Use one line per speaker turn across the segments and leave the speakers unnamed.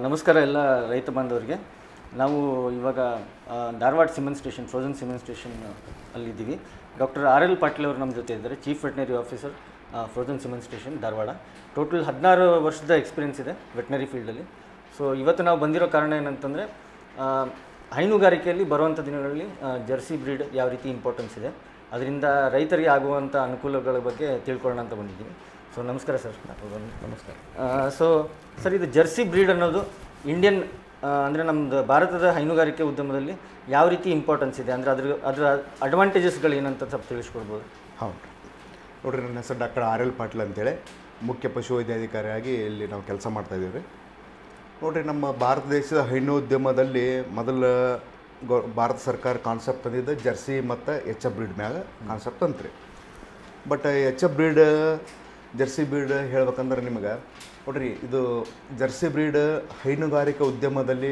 ನಮಸ್ಕಾರ ಎಲ್ಲ ರೈತ ಬಾಂಧವರಿಗೆ. ನಾವು ಇವಾಗ Dharwad semen station, frozen semen station ಅಲ್ಲಿದ್ದೀವಿ. ಡಾಕ್ಟರ್ ಆರ್ ಎಲ್ ಪಾಟೀಲ್ ಅವರು ನಮ್ಮ ಜೊತೆ ಇದ್ದಾರೆ, chief veterinary officer, frozen semen station Dharwad. Total 16 ವರ್ಷದ ಎಕ್ಸ್ಪೀರಿಯನ್ಸ್ ಇದೆ ವೆಟನರಿ ಫೀಲ್ಡಲ್ಲಿ. ಸೊ ಇವತ್ತು ನಾವು ಬಂದಿರೋ ಕಾರಣ ಏನಂತಂದರೆ, ಹೈನುಗಾರಿಕೆಯಲ್ಲಿ ಬರುವಂಥ ದಿನಗಳಲ್ಲಿ ಜರ್ಸಿ ಬ್ರೀಡ್ ಯಾವ ರೀತಿ ಇಂಪಾರ್ಟೆನ್ಸ್ ಇದೆ, ಅದರಿಂದ ರೈತರಿಗೆ ಆಗುವಂಥ ಅನುಕೂಲಗಳ ಬಗ್ಗೆ ತಿಳ್ಕೊಳ್ಳೋಣ ಅಂತ ಬಂದಿದ್ದೀವಿ. ಸೊ ನಮಸ್ಕಾರ ಸರ್.
ನಮಸ್ಕಾರ.
ಸೊ ಸರ್, ಇದು ಜರ್ಸಿ ಬ್ರೀಡ್ ಅನ್ನೋದು ಇಂಡಿಯನ್ ಅಂದರೆ ನಮ್ಮದು ಭಾರತದ ಹೈನುಗಾರಿಕೆ ಉದ್ಯಮದಲ್ಲಿ ಯಾವ ರೀತಿ ಇಂಪಾರ್ಟೆನ್ಸ್ ಇದೆ, ಅಂದರೆ ಅದರ ಅಡ್ವಾಂಟೇಜಸ್ಗಳು ಏನಂತ ಸ್ವಲ್ಪ ತಿಳಿಸ್ಕೊಡ್ಬೋದು?
ಹೌದು ನೋಡಿರಿ, ನನ್ನ ಹೆಸರು ಡಾಕ್ಟರ್ ಆರ್ ಎಲ್ ಪಾಟೀಲ್ ಅಂತೇಳಿ, ಮುಖ್ಯ ಪಶುವೈದ್ಯಾಧಿಕಾರಿಯಾಗಿ ಇಲ್ಲಿ ನಾವು ಕೆಲಸ ಮಾಡ್ತಾಯಿದ್ದೀವಿ ರೀ. ನೋಡಿರಿ, ನಮ್ಮ ಭಾರತ ದೇಶದ ಹೈನು ಉದ್ಯಮದಲ್ಲಿ ಮೊದಲ ಭಾರತ ಸರ್ಕಾರ ಕಾನ್ಸೆಪ್ಟ್ ತಂದಿದ್ದು ಜರ್ಸಿ ಮತ್ತು ಎಚ್ ಎಫ್ ಬ್ರೀಡ್ ಮ್ಯಾಗ ಕಾನ್ಸೆಪ್ಟ್ ಅಂತ್ರಿ. But H F breed Jersey breed ಹೇಳ್ಬೇಕಂದ್ರೆ ನಿಮಗೆ ನೋಡಿರಿ, ಇದು ಜರ್ಸಿ ಬ್ರೀಡ್ ಹೈನುಗಾರಿಕೆ ಉದ್ಯಮದಲ್ಲಿ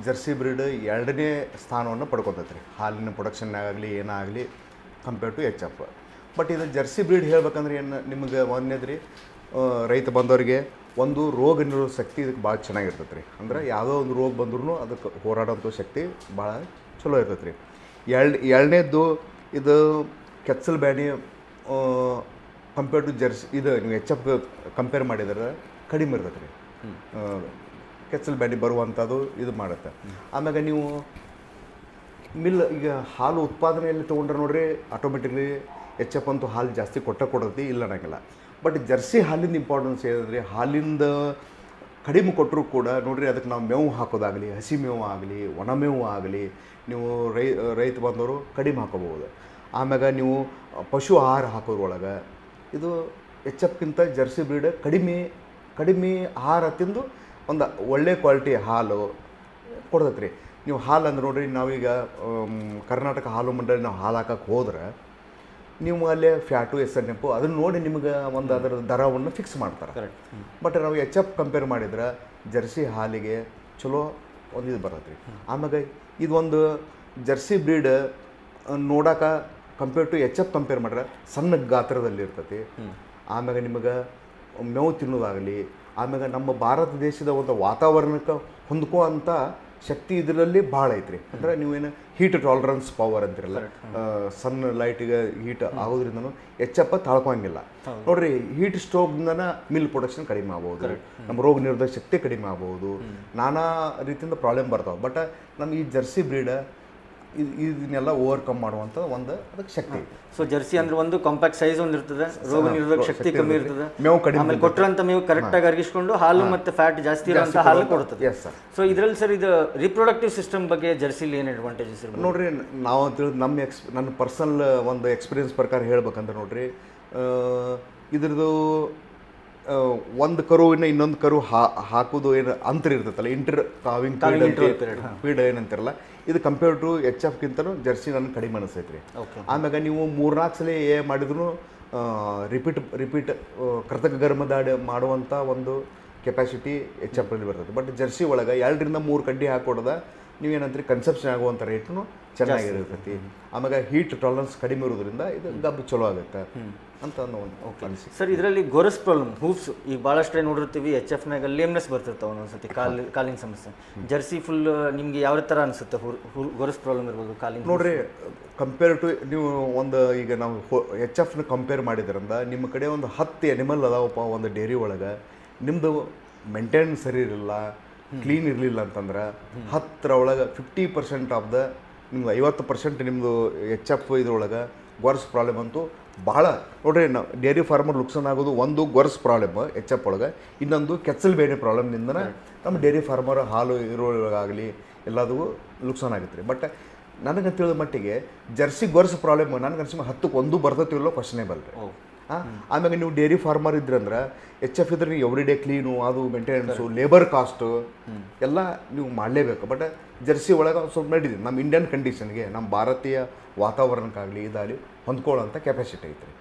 ಜರ್ಸಿ ಬ್ರೀಡ್ 2ನೇ ಸ್ಥಾನವನ್ನು ಪಡ್ಕೊತೈತೆ ರೀ, ಹಾಲಿನ ಪ್ರೊಡಕ್ಷನ್ನಾಗಲಿ ಏನಾಗಲಿ compare to H F. But ಇದು ಜರ್ಸಿ ಬ್ರೀಡ್ ಹೇಳ್ಬೇಕಂದ್ರೆ ಏನು ನಿಮಗೆ ಒಂದೇದು ರೀ, ರೈತ ಬಂದವರಿಗೆ ಒಂದು ರೋಗ ನಿರೋಧಕ ಶಕ್ತಿ ಇದಕ್ಕೆ ಭಾಳ ಚೆನ್ನಾಗಿರ್ತೈತೆ ರೀ. ಅಂದ್ರೆ ಯಾವುದೋ ಒಂದು ರೋಗ ಬಂದ್ರೂ ಅದಕ್ಕೆ ಹೋರಾಡೋಂಥ ಶಕ್ತಿ ಭಾಳ ಚಲೋ ಇರ್ತೈತೆ ರೀ. ಎರಡನೇದ್ದು, ಇದು ಕೆಚ್ಚಲ್ ಬ್ಯಾನಿ ಕಂಪೇರ್ ಟು ಜರ್ಸಿ, ಇದು ನೀವು ಎಚ್ ಎಫ್ ಕಂಪೇರ್ ಮಾಡಿದ್ರೆ ಕಡಿಮೆ ಇರ್ತೈತೆ ರೀ. ಕೆಚ್ಚಲ್ ಬ್ಯಾನಿ ಬರುವಂಥದ್ದು ಇದು ಮಾಡುತ್ತೆ. ಆಮ್ಯಾಗ ನೀವು ಈಗ ಹಾಲು ಉತ್ಪಾದನೆಯಲ್ಲಿ ತೊಗೊಂಡ್ರೆ ನೋಡ್ರಿ, ಆಟೋಮೆಟಿಕ್ಲಿ ಎಚ್ ಎಫ್ ಅಂತೂ ಹಾಲು ಜಾಸ್ತಿ ಕೊಡೋದು ಇಲ್ಲ ಅನ್ನೋಂಗಿಲ್ಲ. ಬಟ್ ಜರ್ಸಿ ಹಾಲಿಂದ ಇಂಪಾರ್ಟೆನ್ಸ್ ಏನಂದರೆ, ಹಾಲಿಂದ ಕಡಿಮೆ ಕೊಟ್ಟರೂ ಕೂಡ ನೋಡಿರಿ, ಅದಕ್ಕೆ ನಾವು ಮೇವು ಹಾಕೋದಾಗಲಿ, ಹಸಿ ಮೇವು ಆಗಲಿ, ಒಣ ಮೇವು ಆಗಲಿ, ನೀವು ರೈತ ಬಂದವರು ಕಡಿಮೆ ಹಾಕೋಬಹುದು. ಆಮ್ಯಾಗ ನೀವು ಪಶು ಆಹಾರ ಹಾಕೋದ್ರೊಳಗೆ ಇದು ಎಚ್ ಎಫ್ಗಿಂತ ಜರ್ಸಿ ಬ್ರೀಡ್ ಕಡಿಮೆ ಆಹಾರ ತಿಂದು ಒಂದು ಒಳ್ಳೆ ಕ್ವಾಲಿಟಿ ಹಾಲು ಕೊಡ್ತೈತೆ ರೀ. ನೀವು ಹಾಲು ಅಂದ್ರೆ ನೋಡಿರಿ, ನಾವೀಗ ಕರ್ನಾಟಕ ಹಾಲು ಮಂಡಳಿ ನಾವು ಹಾಲು ಹಾಕಕ್ಕೆ ಹೋದ್ರೆ ನೀವು ಅಲ್ಲೇ ಫ್ಯಾಟು SNF ಅದನ್ನು ನೋಡಿ ನಿಮ್ಗೆ ಒಂದು ಅದರ ದರವನ್ನು ಫಿಕ್ಸ್ ಮಾಡ್ತಾರೆ. ಬಟ್ ನಾವು ಎಚ್ ಎಫ್ ಕಂಪೇರ್ ಮಾಡಿದ್ರೆ ಜರ್ಸಿ ಹಾಲಿಗೆ ಚಲೋ ಒಂದು ಇದು ಬರತ್ತೆ ರೀ. ಆಮ್ಯಾಗ ಇದೊಂದು ಜರ್ಸಿ ಬ್ರೀಡ್ ನೋಡೋಕೆ compare to H F compare ಮಾಡ್ರೆ ಸಣ್ಣ ಗಾತ್ರದಲ್ಲಿ ಇರ್ತೈತಿ. ಆಮ್ಯಾಗ ನಿಮಗೆ ಮೇವು ತಿನ್ನೋದಾಗಲಿ, ಆಮ್ಯಾಗ ನಮ್ಮ ಭಾರತ ದೇಶದ ಒಂದು ವಾತಾವರಣಕ್ಕೆ ಹೊಂದ್ಕೋವಂಥ ಶಕ್ತಿ ಇದರಲ್ಲಿ ಭಾಳ ಐತ್ರಿ. ಅಂದರೆ ನೀವೇನು ಹೀಟ್ ಟಾಲರೆನ್ಸ್ ಪವರ್ ಅಂತಿರಲ್ಲ, ಸಣ್ಣ ಲೈಟಿಗೆ ಹೀಟ್ ಆಗೋದ್ರಿಂದನೂ ಎಚ್ ಎಫ್ ತಾಳ್ಕೋಂಗಿಲ್ಲ. ನೋಡ್ರಿ, ಹೀಟ್ ಸ್ಟ್ರೋಕ್ದಿಂದನ ಮಿಲ್ಕ್ ಪ್ರೊಡಕ್ಷನ್ ಕಡಿಮೆ ಆಗ್ಬೋದು, ನಮ್ಮ ರೋಗ ನಿರೋಧಕ ಶಕ್ತಿ ಕಡಿಮೆ ಆಗ್ಬೋದು, ನಾನಾ ರೀತಿಯಿಂದ ಪ್ರಾಬ್ಲಮ್ ಬರ್ತಾವೆ. ಬಟ್ ನಮ್ಮ ಈ ಜರ್ಸಿ ಬ್ರೀಡ್ ಇದನ್ನೆಲ್ಲ ಓವರ್ಕಮ್ ಮಾಡುವಂಥ ಒಂದು ಅದಕ್ಕೆ ಶಕ್ತಿ.
ಸೊ ಜರ್ಸಿ ಅಂದ್ರೆ ಒಂದು ಕಾಂಪ್ಯಾಕ್ಟ್ ಸೈಜ್ ಒಂದು ಇರ್ತದೆ, ರೋಗ ನಿರೋಧಕ ಶಕ್ತಿ ಕಮ್ಮಿ ಇರ್ತದೆ,
ಮೇವು ಕಡಿಮೆ,
ಆಮೇಲೆ ಕೊಟ್ಟರಂತ ಮೇವು ಕರೆಕ್ಟಾಗಿ ಅರಗಿಸ್ಕೊಂಡು ಹಾಲು ಮತ್ತು ಫ್ಯಾಟ್ ಜಾಸ್ತಿ ಇರುವಂಥ ಹಾಲು ಕೊಡುತ್ತದೆ.
Yes sir.
ಸೊ ಇದರಲ್ಲಿ ಸರ್, ಇದು ರಿಪ್ರೊಡಕ್ಟಿವ್ ಸಿಸ್ಟಮ್ ಬಗ್ಗೆ ಜರ್ಸಿಲಿ ಏನು ಅಡ್ವಾಂಟೇಜಸ್ ಇರ್ಬೋದು?
ನೋಡ್ರಿ, ನಾವು ತಿಳಿದು ನನ್ನ ಪರ್ಸನಲ್ ಒಂದು ಎಕ್ಸ್ಪೀರಿಯನ್ಸ್ ಪ್ರಕಾರ ಹೇಳ್ಬೇಕಂದ್ರೆ ನೋಡ್ರಿ, ಇದ್ರದ್ದು ಒಂದು ಕರುವಿನ ಇನ್ನೊಂದು ಕರು ಹಾಕೋದು ಏನು ಅಂತರ ಇರ್ತೈತಲ್ಲ, ಇಂಟರ್ ಕಾವಿಂಗ್ ಪೀರಿಯಡ್ ಏನಂತಿರಲ್ಲ, ಇದು ಕಂಪೇರ್ ಟು ಎಚ್ ಎಫ್ಗಿಂತಲೂ ಜರ್ಸಿ ನನಗೆ ಕಡಿಮೆ ಅನಿಸ್ತೈತೆ ರೀ. ಆಮ್ಯಾಗ ನೀವು 3-4 ಸಲ ಮಾಡಿದ್ರು ರಿಪೀಟ್ ಕೃತಕ ಗರ್ಭಧಾರಣೆ ಮಾಡುವಂಥ ಒಂದು ಕೆಪಾಸಿಟಿ ಎಚ್ ಎಫ್ನಲ್ಲಿ ಬರ್ತದೆ. ಬಟ್ ಜರ್ಸಿ ಒಳಗೆ 2-3 ಕಡ್ಡಿ ಹಾಕೊಡ್ದ ನೀವೇನಂತೀರಿ, ಕನ್ಸಪ್ಷನ್ ಆಗುವಂಥ ರೇಟ್ನು ಚೆನ್ನಾಗಿರ್ತೈತಿ. ಆಮ್ಯಾಗ ಹೀಟ್ ಟಾಲರೆನ್ಸ್ ಕಡಿಮೆ ಇರೋದ್ರಿಂದ ಇದು ಗಬ್ಬು ಚಲೋ ಆಗುತ್ತೆ ಅಂತ ಒಂದು ಅನಿಸಿಕೆ.
ಸರ್, ಇದರಲ್ಲಿ ಗೊರಸ್ ಪ್ರಾಬ್ಲಮ್, ಹೂಫ್ಸ್, ಈಗ ಭಾಳಷ್ಟು ನೋಡಿರ್ತೀವಿ ಎಚ್ ಎಫ್ನಾಗ ಲೇಮ್ನೆಸ್ ಬರ್ತಿರ್ತಾವೆ ಒಂದೊಂದ್ಸತಿ, ಕಾಲಿನ ಸಮಸ್ಯೆ. ಜರ್ಸಿ ಫುಲ್ ನಿಮ್ಗೆ ಯಾವ ಥರ ಅನಿಸುತ್ತೆ, ಗೊರಸ್ ಪ್ರಾಬ್ಲಮ್ ಇರ್ಬೋದು ಕಾಲಿನ?
ನೋಡ್ರಿ, ಕಂಪೇರ್ ಟು ನೀವು ಒಂದು ಈಗ ನಾವು ಎಚ್ ಎಫ್ನ ಕಂಪೇರ್ ಮಾಡಿದ್ರಿಂದ ನಿಮ್ಮ ಕಡೆ ಒಂದು 10 ಎನಿಮಲ್ ಅದಾವಪ್ಪ ಒಂದು ಡೇರಿ ಒಳಗೆ, ನಿಮ್ಮದು ಮೇಂಟೆನೆನ್ಸ್ ಸರಿ ಇರಲಿಲ್ಲ, ಕ್ಲೀನ್ ಇರಲಿಲ್ಲ ಅಂತಂದ್ರೆ 10 ಒಳಗೆ 50% ಆಫ್ ದ ನಿಮ್ದು 50% ನಿಮ್ಮದು ಎಚ್ ಎಫ್ ಇದ್ರೊಳಗೆ ಗೊರ್ಸ್ ಪ್ರಾಬ್ಲಮ್ ಅಂತೂ ಭಾಳ. ನೋಡ್ರಿ, ನಾವು ಡೇರಿ ಫಾರ್ಮರ್ ಲುಕ್ಸಾನ್ ಆಗೋದು ಒಂದು ಗೊರ್ಸ್ ಪ್ರಾಬ್ಲಮ್ ಎಚ್ ಎಫ್ ಒಳಗೆ, ಇನ್ನೊಂದು ಕೆಚ್ಚಲ್ ಬೇನೆ ಪ್ರಾಬ್ಲಮ್ನಿಂದ ನಮ್ಮ ಡೇರಿ ಫಾರ್ಮರ್ ಹಾಲು ಇರೋಳಗಾಗಲಿ ಎಲ್ಲದೂ ಲುಕ್ಸಾನ್ ಆಗುತ್ತೆ ರೀ. ಬಟ್ ನನಗೆ ತಿಳಿದ ಮಟ್ಟಿಗೆ ಜರ್ಸಿ ಗೊರ್ಸ್ ಪ್ರಾಬ್ಲಮ್ ನನಗೆ ಅನ್ಸಿ 10ಕ್ಕೆ 1 ಬರ್ತೈತಿಲ್ಲೋ ಕ್ವಶನೇಬಲ್ ರೀ. ಆಮ್ಯಾಗ ನೀವು ಡೇರಿ ಫಾರ್ಮರ್ ಇದ್ರಂದ್ರೆ ಎಚ್ ಎಫ್ ಇದ್ರೆ ನೀವು ಎವ್ರಿ ಡೇ ಕ್ಲೀನು, ಅದು ಮೇಂಟೆನೆನ್ಸು, ಲೇಬರ್ ಕಾಸ್ಟು ಎಲ್ಲ ನೀವು ಮಾಡಲೇಬೇಕು. ಬಟ್ ಜರ್ಸಿ ಒಳಗೆ ಸ್ವಲ್ಪ ನಡೀತಿದೆ, ನಮ್ಮ ಇಂಡಿಯನ್ ಕಂಡೀಷನ್ಗೆ, ನಮ್ಮ ಭಾರತೀಯ ವಾತಾವರಣಕ್ಕಾಗಲಿ ಇದಾಗಲಿ ಹೊಂದ್ಕೊಳ್ಳೋಂಥ ಕೆಪಾಸಿಟಿ ಐತೆ ರೀ.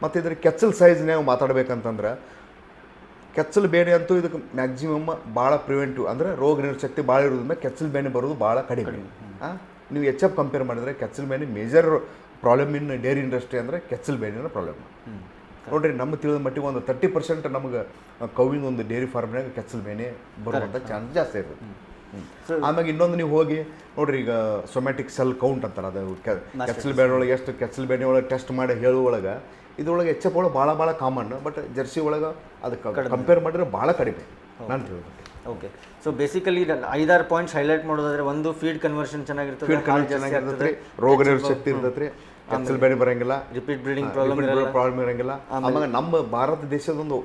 ಮತ್ತು ಇದ್ರ ಕೆಚ್ಚಲ್ ಸೈಜ್ ನಾವು ಮಾತಾಡ್ಬೇಕಂತಂದ್ರೆ, ಕೆಚ್ಚಲ್ ಬೇನೆ ಅಂತೂ ಇದಕ್ಕೆ ಮ್ಯಾಕ್ಸಿಮಮ್ ಭಾಳ ಪ್ರಿವೆಂಟಿವ್, ಅಂದರೆ ರೋಗ ನಿರೋಧಕ ಶಕ್ತಿ ಭಾಳ ಇರೋದ್ರಿಂದ ಕೆಚ್ಚಲ್ ಬೇನೆ ಬರೋದು ಭಾಳ ಕಡಿಮೆ. ನೀವು ಎಚ್ ಎಫ್ ಕಂಪೇರ್ ಮಾಡಿದ್ರೆ ಕೆಚ್ಚಲ್ ಬೇನೆ major problem in dairy industry ಅಂದರೆ ಕೆಚ್ಚಲ್ ಬೇನಿನ ಪ್ರಾಬ್ಲಮ್. ನೋಡ್ರಿ ನಮ್ಮ ತಿಳಿದ ಮಟ್ಟಿಗೆ ಒಂದು 30% ನಮಗೆ ಕವಿನ ಒಂದು ಡೈರಿ ಫಾರ್ಮ್ನಾಗ ಕೆಚ್ಚಲ್ ಬೇನೆ ಬರುವಂಥ ಚಾನ್ಸ್ ಜಾಸ್ತಿ ಇರುತ್ತೆ. ಆಮ್ಯಾಗ ಇನ್ನೊಂದು ನೀವು ಹೋಗಿ ನೋಡ್ರಿ, ಈಗ ಸೊಮ್ಯಾಟಿಕ್ ಸೆಲ್ ಕೌಂಟ್ ಅಂತಾರೆ, ಅದು ಕೆಚ್ಚಲ್ ಬೇನೆ ಒಳಗೆ ಎಷ್ಟು ಕೆಚ್ಚಲ್ ಬೇನೆ ಒಳಗೆ ಟೆಸ್ಟ್ ಮಾಡಿ ಹೇಳುವೊಳಗೆ ಇದ್ರೊಳಗೆ ಎಚ್ ಎಫ್ ಒಳಗೆ ಭಾಳ ಕಾಮನ್, ಬಟ್ ಜರ್ಸಿ ಒಳಗೆ ಅದಕ್ಕೆ ಕಂಪೇರ್ ಮಾಡಿದ್ರೆ ಭಾಳ ಕಡಿಮೆ ನಾನು ತಿಳಿದು.
Okay, so basically 5-6 points highlight ಮಾಡೋದಾದ್ರೆ, ಒಂದು ಫೀಡ್ ಕನ್ವರ್ಷನ್ ಚೆನ್ನಾಗಿರ್ತದೆ,
ಚೆನ್ನಾಗಿರ್ತದೆ, ರೋಗ ನಿರೋಧಕ ಶಕ್ತಿ ಇರ್ತೈತೆ, ಕೆಚ್ಚಲ್ ಬೇನೆ ಬರಂಗಿಲ್ಲ,
ರಿಪೀಟ್ ಬ್ರೀಡಿಂಗ್
ಪ್ರಾಬ್ಲಮ್ ಇರಂಗಿಲ್ಲ. ಆಮೇಲೆ ನಮ್ಮ ಭಾರತ ದೇಶದೊಂದು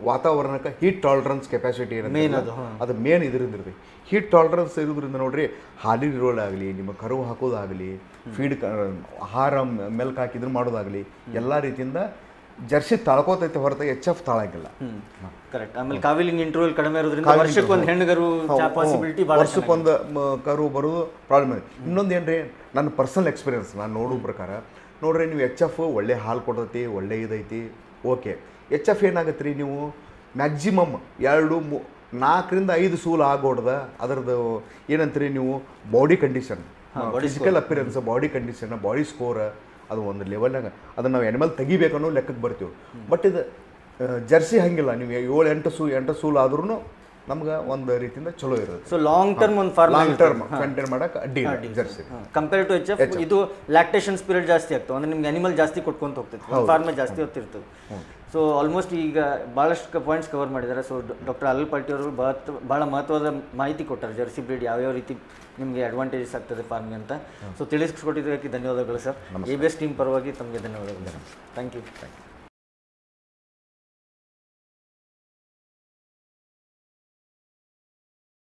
ವಾತಾವರಣಕ್ಕೆ ಹೀಟ್ ಟಾಲರೆನ್ಸ್ ಕೆಪಾಸಿಟಿ ಇರೋದು, ಅದು ಮೇನ್ ಇದರಿಂದ ಇರ್ತದೆ. ಹೀಟ್ ಟಾಲರೆನ್ಸ್ ಇರೋದ್ರಿಂದ ನೋಡ್ರಿ, ಹಾಲಿನ ಇರೋಲಾಗಲಿ, ನಿಮ್ಮ ಕರು ಹಾಕೋದಾಗಲಿ, ಫೀಡ್ ಆಹಾರ ಮೆಲ್ಕ್ ಹಾಕಿದ್ರು ಮಾಡೋದಾಗಲಿ, ಎಲ್ಲ ರೀತಿಯಿಂದ ಜರ್ಸಿ ತಾಳ್ಕೋತೈತೆ ಹೊರತಾಗಿ ಎಚ್ ಎಫ್ ತಾಳಂಗಿಲ್ಲ.
ಕರೆಕ್ಟ್. ಆಮೇಲೆ ಕಾವಿಲಿಂಗ್ ಇಂಟರ್ವಲ್ ಕಡಿಮೆ ಇರೋದ್ರಿಂದ ವರ್ಷಕ್ಕೊಂದು ಹೆಣ್ಣುಗರು ಪಾಸಿಬಿಲಿಟಿ,
ವರ್ಷಕ್ಕೊಂದು ಕರು ಬರೋದು ಪ್ರಾಬ್ಲಮ್ ಇದೆ. ಇನ್ನೊಂದು ಏನ್ರಿ, ನನ್ನ ಪರ್ಸನಲ್ ಎಕ್ಸ್ಪೀರಿಯನ್ಸ್ ನಾನು ನೋಡೋ ಪ್ರಕಾರ ನೋಡ್ರಿ, ನೀವು ಎಚ್ ಎಫ್ ಒಳ್ಳೆ ಹಾಲು ಕೊಡ್ತೈತಿ, ಒಳ್ಳೆ ಇದೈತಿ, ಓಕೆ. ಎಚ್ ಎಫ್ ಏನಾಗತ್ತೆ ರೀ, ನೀವು ಮ್ಯಾಕ್ಸಿಮಮ್ 4-5 ಸೂಲು ಆಗೋಡ್ದ ಅದರದ್ದು ಏನಂತೀರಿ ನೀವು, body condition, physical appearance, body condition, body score, ಅದು ಒಂದು ಲೆವೆಲ್ನಾಗ ಅದನ್ನು ನಾವು ಎನಿಮಲ್ ತೆಗಿಬೇಕನ್ನೋ ಲೆಕ್ಕಕ್ಕೆ ಬರ್ತೀವಿ. ಬಟ್ ಇದು ಜರ್ಸಿ ಹಂಗಿಲ್ಲ, ನೀವು 7-8 ಸೂಲು ಆದ್ರೂ ನಮ್ಗೆ ಒಂದು ರೀತಿಯಿಂದ ಚಲೋ ಇರುತ್ತೆ.
ಸೊ ಲಾಂಗ್ ಟರ್ಮ್ ಒಂದು ಫಾರ್ಮ್,
ಲಾಂಗ್ ಟರ್ಮ್ ಮೇಂಟೈನ್ ಮಾಡಕ್ಕೆ ಅಡ್ಡಿ jersey
compare to H F. ಇದು ಲ್ಯಾಕ್ಟೇಷನ್ ಪೀರಿಯಡ್ ಜಾಸ್ತಿ ಆಗ್ತದೆ, ಅಂದ್ರೆ ನಿಮ್ಗೆ ಅನಿಮಲ್ ಜಾಸ್ತಿ ಕೊಟ್ಕೊಂತ ಹೋಗ್ತೈತೆ, ಫಾರ್ಮೇ ಜಾಸ್ತಿ ಹೊತ್ತಿರ್ತದೆ. ಸೊ ಆಲ್ಮೋಸ್ಟ್ ಈಗ ಭಾಳಷ್ಟು ಪಾಯಿಂಟ್ಸ್ ಕವರ್ ಮಾಡಿದ್ದಾರೆ. ಸೊ ಡಾಕ್ಟರ್ ಅರಲ್ ಪಾಟೀಲ್ ಅವರು ಭಾಳ ಮಹತ್ವದ ಮಾಹಿತಿ ಕೊಟ್ಟಾರೆ, ಜರ್ಸಿ ಬ್ರೀಡ್ ಯಾವ್ಯಾವ ರೀತಿ ನಿಮಗೆ ಅಡ್ವಾಂಟೇಜಸ್ ಆಗ್ತದೆ ಫಾರ್ಮಿಗೆ ಅಂತ. ಸೊ ತಿಳಿಸ್ಕೊಟ್ಟಿದ್ದಕ್ಕೆ ಧನ್ಯವಾದಗಳು ಸರ್. ABS ಟೀಮ್ ಪರವಾಗಿ ತಮಗೆ ಧನ್ಯವಾದಗಳು. Thank you.